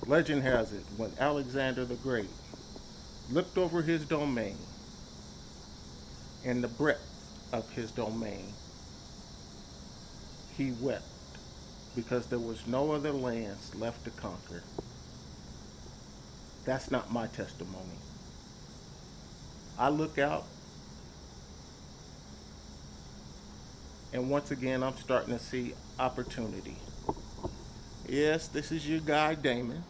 Legend has it, when Alexander the Great looked over his domain and the breadth of his domain, he wept because there was no other lands left to conquer. That's not my testimony. I look out, and once again, I'm starting to see opportunity. Yes, this is your guy, Damon.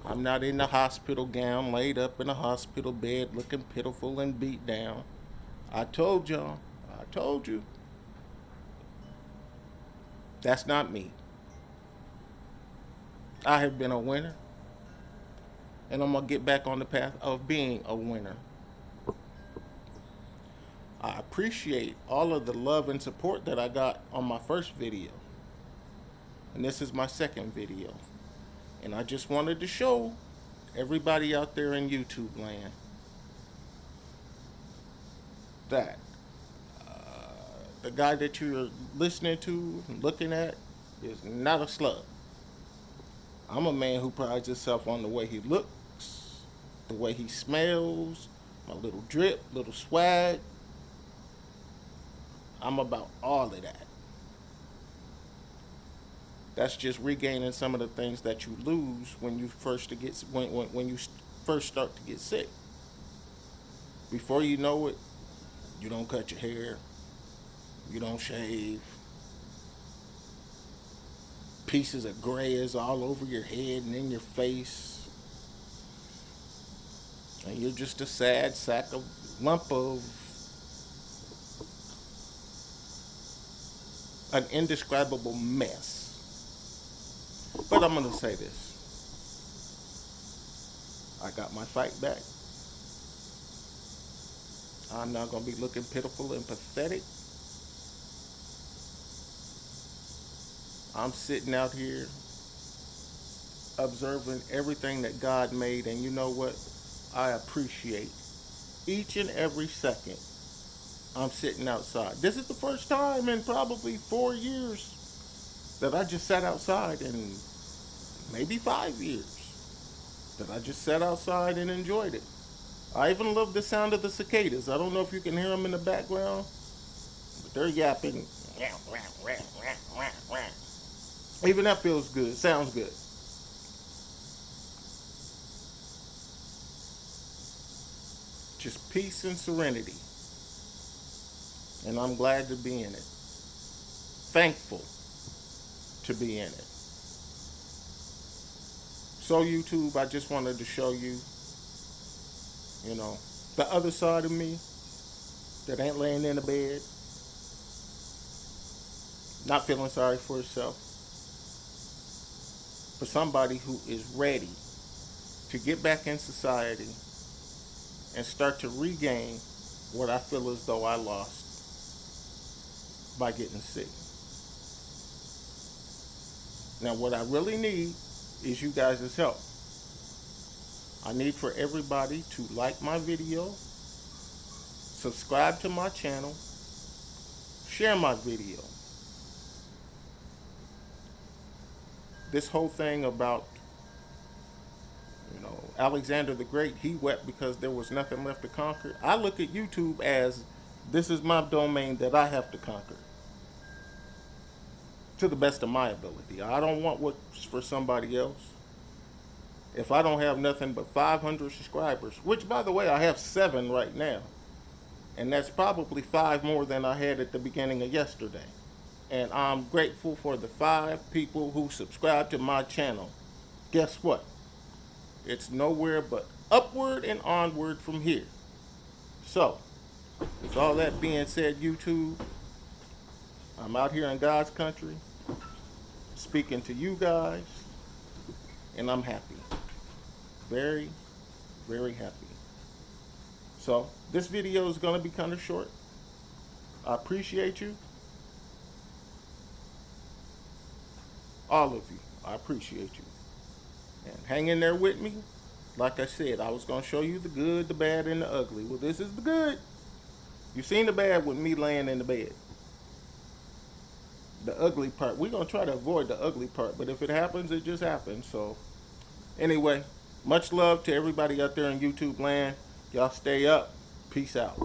I'm not in the hospital gown, laid up in a hospital bed, looking pitiful and beat down. I told y'all, I told you, that's not me. I have been a winner, and I'm gonna get back on the path of being a winner. I appreciate all of the love and support that I got on my first video, and this is my second video. And I just wanted to show everybody out there in YouTube land that the guy that you're listening to and looking at is not a slug. I'm a man who prides himself on the way he looks, the way he smells, my little drip, little swag. I'm about all of that. That's just regaining some of the things that you lose when you first to get when you first start to get sick. Before you know it, you don't cut your hair, you don't shave. Pieces of gray is all over your head and in your face, and you're just a sad sack of lump of an indescribable mess. But I'm gonna say this: I got my fight back. I'm not gonna be looking pitiful and pathetic. I'm sitting out here observing everything that God made, and you know what? I appreciate each and every second I'm sitting outside. This is the first time in probably 4 years that I just sat outside, and maybe 5 years that I just sat outside and enjoyed it. I even love the sound of the cicadas. I don't know if you can hear them in the background, but they're yapping. Even that feels good. Sounds good. Just peace and serenity. And I'm glad to be in it. Thankful to be in it. So YouTube, I just wanted to show you, the other side of me that ain't laying in a bed, not feeling sorry for herself, but somebody who is ready to get back in society and start to regain what I feel as though I lost by getting sick. Now, what I really need is you guys' help. I need for everybody to like my video, subscribe to my channel, share my video. This whole thing about, Alexander the Great, he wept because there was nothing left to conquer. I look at YouTube as this is my domain that I have to conquer to the best of my ability. I don't want what's for somebody else. If I don't have nothing but 500 subscribers, which by the way, I have 7 right now, and that's probably 5 more than I had at the beginning of yesterday. And I'm grateful for the 5 people who subscribe to my channel. Guess what? It's nowhere but upward and onward from here. So, with all that being said, YouTube, I'm out here in God's country, speaking to you guys, and I'm happy. Very, very happy. So, this video is going to be kind of short. I appreciate you. All of you. I appreciate you. And hang in there with me. Like I said, I was going to show you the good, the bad, and the ugly. Well, this is the good. You've seen the bad with me laying in the bed. the ugly part. We're gonna try to avoid the ugly part, but if it happens, it just happens. So anyway, much love to everybody out there in YouTube land. Y'all stay up. Peace out.